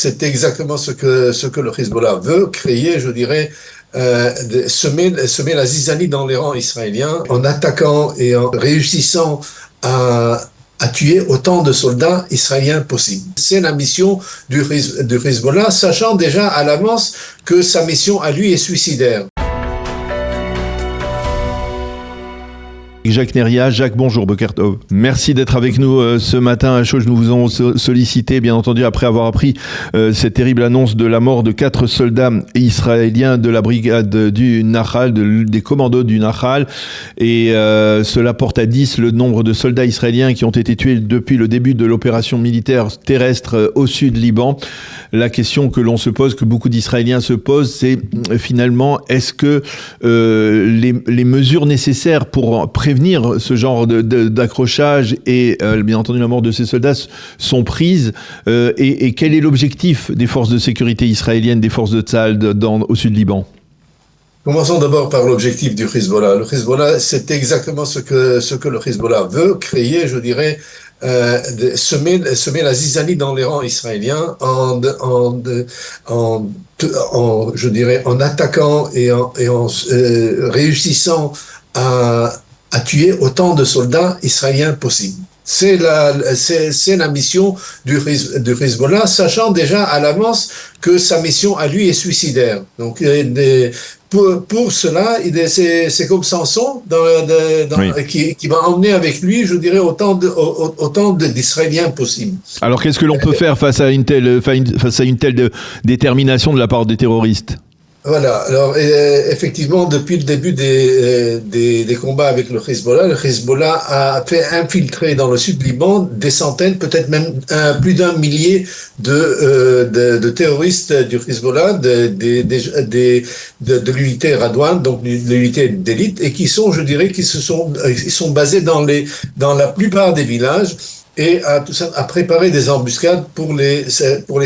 c'est exactement ce que le Hezbollah veut, créer, je dirais, semer la zizanie dans les rangs israéliens en attaquant et en réussissant à tuer autant de soldats israéliens possible. C'est la mission du Hezbollah, sachant déjà à l'avance que sa mission à lui est suicidaire. Jacques Neria. Jacques, bonjour, Boker Tov. Merci d'être avec nous ce matin à Chauge. Nous vous avons sollicité, bien entendu, après avoir appris cette terrible annonce de la mort de 4 soldats israéliens de la brigade du Nahal, des commandos du Nahal. Et cela porte à 10 le nombre de soldats israéliens qui ont été tués depuis le début de l'opération militaire terrestre au sud Liban. La question que l'on se pose, que beaucoup d'Israéliens se posent, c'est finalement, est-ce que les mesures nécessaires pour prévenir ce genre d'accrochage et bien entendu la mort de ces soldats sont prises et quel est l'objectif des forces de sécurité israéliennes, des forces de Tzahal au sud Liban? Commençons d'abord par l'objectif du Hezbollah. Le Hezbollah, c'est exactement ce que le Hezbollah veut, créer, je dirais, semer la zizanie dans les rangs israéliens je dirais, en attaquant et en réussissant à tuer autant de soldats israéliens possible. C'est la mission du Hezbollah, sachant déjà à l'avance que sa mission à lui est suicidaire. Donc, pour cela, c'est comme Samson oui. qui va emmener avec lui, je dirais, autant d'Israéliens possible. Alors, qu'est-ce que l'on peut faire face à une telle détermination de la part des terroristes ? Voilà. Alors, effectivement, depuis le début des combats avec le Hezbollah a fait infiltrer dans le sud Liban des centaines, peut-être même plus d'1 millier de terroristes du Hezbollah, de l'unité Radwan, donc l'unité d'élite, et qui sont, je dirais, ils sont basés dans la plupart des villages. Et à préparer des embuscades pour les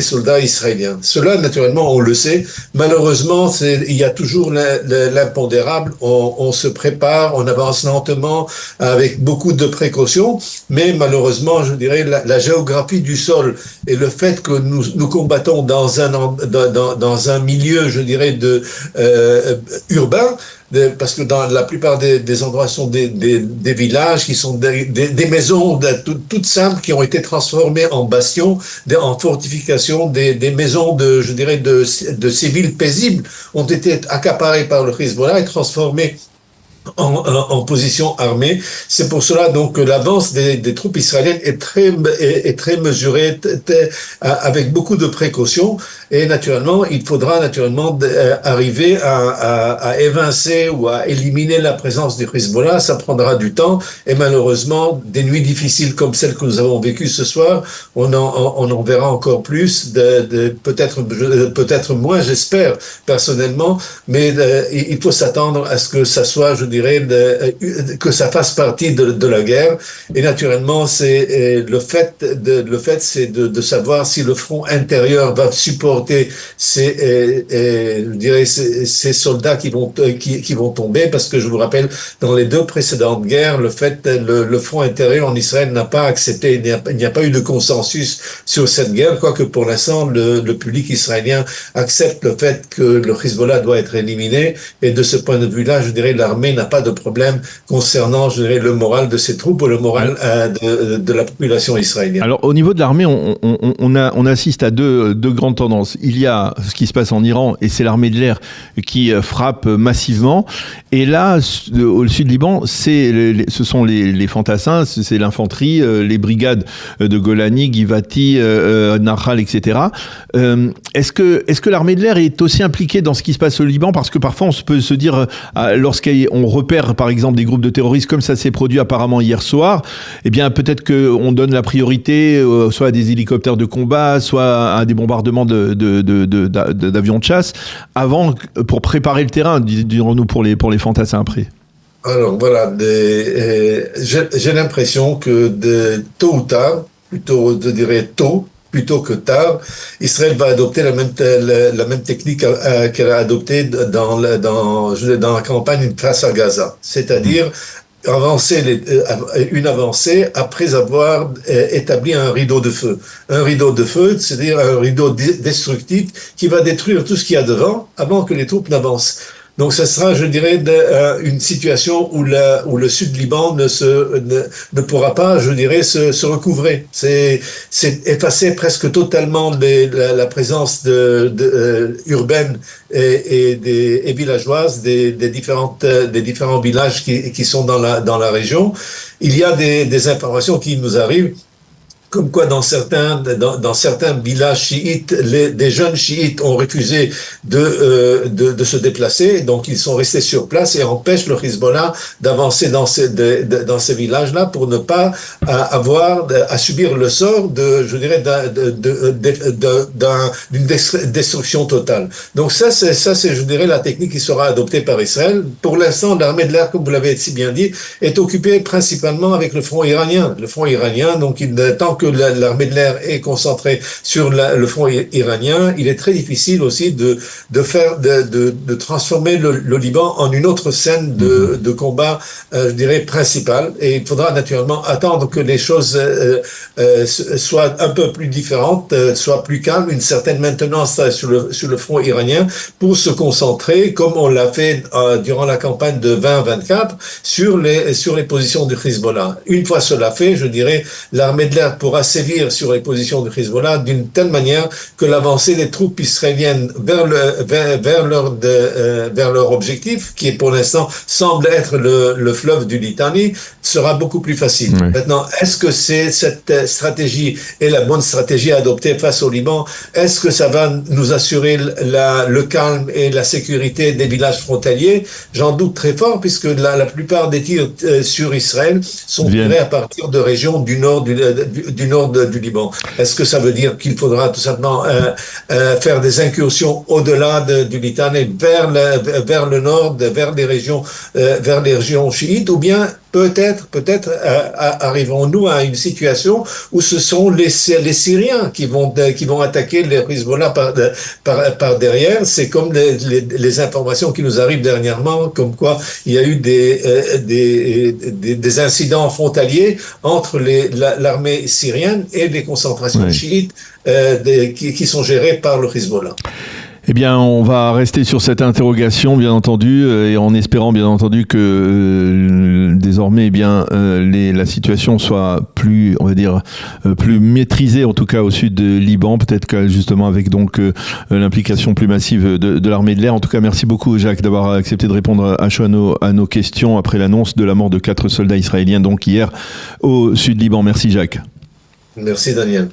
soldats israéliens. Cela, naturellement, on le sait. Malheureusement, il y a toujours l'impondérable. On se prépare, on avance lentement, avec beaucoup de précautions. Mais malheureusement, je dirais, la géographie du sol et le fait que nous combattons dans un milieu, je dirais, urbain, parce que dans la plupart des endroits sont des villages qui sont des maisons toutes simples qui ont été transformées en bastions, en fortifications, des maisons de civils paisibles ont été accaparées par le Hezbollah et transformées en position armée. C'est pour cela donc que l'avance des troupes israéliennes est très mesurée, avec beaucoup de précautions. Et naturellement, il faudra arriver à évincer ou à éliminer la présence du Hezbollah. Ça prendra du temps. Et malheureusement, des nuits difficiles comme celles que nous avons vécues ce soir, on en verra encore plus. Peut-être moins, j'espère personnellement. Mais il faut s'attendre à ce que ça soit, je dirais, que ça fasse partie de la guerre. Et naturellement, c'est le fait c'est de savoir si le front intérieur va supporter ces soldats qui vont tomber, parce que je vous rappelle, dans les 2 précédentes guerres, le front intérieur en Israël n'a pas accepté, il n'y a pas eu de consensus sur cette guerre, quoique pour l'instant, le public israélien accepte le fait que le Hezbollah doit être éliminé. Et de ce point de vue-là, je dirais, l'armée n'a pas de problème concernant, je dirais, le moral de ses troupes ou le moral de la population israélienne. Alors, au niveau de l'armée, on assiste à deux grandes tendances. Il y a ce qui se passe en Iran, et c'est l'armée de l'air qui frappe massivement. Et là, au sud Liban, ce sont les fantassins, c'est l'infanterie, les brigades de Golani, Givati, Nahal, etc. Est-ce que l'armée de l'air est aussi impliquée dans ce qui se passe au Liban? Parce que parfois, on peut se dire, lorsqu'on repère, par exemple, des groupes de terroristes, comme ça s'est produit apparemment hier soir, eh bien, peut-être qu'on donne la priorité soit à des hélicoptères de combat, soit à des bombardements d'avions de chasse, pour préparer le terrain, dirons-nous, pour les fantassins après. Alors voilà, j'ai l'impression que tôt ou tard, plutôt je dirais tôt, plutôt que tard, Israël va adopter la même technique qu'elle a adoptée dans la campagne face à Gaza, c'est-à-dire une avancée après avoir établi un rideau de feu. Un rideau de feu, c'est-à-dire un rideau destructif qui va détruire tout ce qu'il y a devant avant que les troupes n'avancent. Donc, ce sera, je dirais, une situation où le Sud Liban ne pourra pas, je dirais, se recouvrer. C'est effacer presque totalement la présence urbaine et villageoise des différents villages qui sont dans la région. Il y a des informations qui nous arrivent comme quoi dans certains villages chiites, des jeunes chiites ont refusé de se déplacer, donc ils sont restés sur place et empêchent le Hezbollah d'avancer dans ces villages-là pour ne pas avoir à subir le sort d'une destruction totale. Donc ça c'est je dirais la technique qui sera adoptée par Israël. Pour l'instant, l'armée de l'air, comme vous l'avez si bien dit, est occupée principalement avec le front iranien. Le front iranien, donc tant que l'armée de l'air est concentrée sur le front iranien, il est très difficile aussi de transformer le Liban en une autre scène de combat, je dirais, principale. Et il faudra naturellement attendre que les choses soient un peu plus différentes, soient plus calmes, une certaine maintenance sur le front iranien pour se concentrer, comme on l'a fait durant la campagne de 2024, sur les positions du Hezbollah. Une fois cela fait, je dirais, l'armée de l'air pourra sévir sur les positions du Hezbollah d'une telle manière que l'avancée des troupes israéliennes vers leur objectif, qui pour l'instant semble être le fleuve du Litani, sera beaucoup plus facile. Oui. Maintenant, est-ce que cette stratégie est la bonne stratégie à adopter face au Liban? Est-ce que ça va nous assurer le calme et la sécurité des villages frontaliers? J'en doute très fort, puisque la plupart des tirs sur Israël sont tirés à partir de régions du nord du Liban. Est-ce que ça veut dire qu'il faudra tout simplement faire des incursions au-delà du Litani vers le nord, vers les régions chiites, ou bien peut-être arriverons-nous à une situation où ce sont les Syriens qui vont attaquer les Hezbollah par derrière. C'est comme les informations qui nous arrivent dernièrement, comme quoi il y a eu des incidents frontaliers entre l'armée syrienne et les concentrations chiites qui sont gérées par le Hezbollah. Eh bien, on va rester sur cette interrogation, bien entendu, et en espérant, bien entendu, que désormais, eh bien, la situation soit plus, on va dire, plus maîtrisée, en tout cas au sud de Liban, peut-être que justement avec donc l'implication plus massive de l'armée de l'air. En tout cas, merci beaucoup, Jacques, d'avoir accepté de répondre à nos questions après l'annonce de la mort de 4 soldats israéliens, donc hier au sud Liban. Merci, Jacques. Merci, Daniel.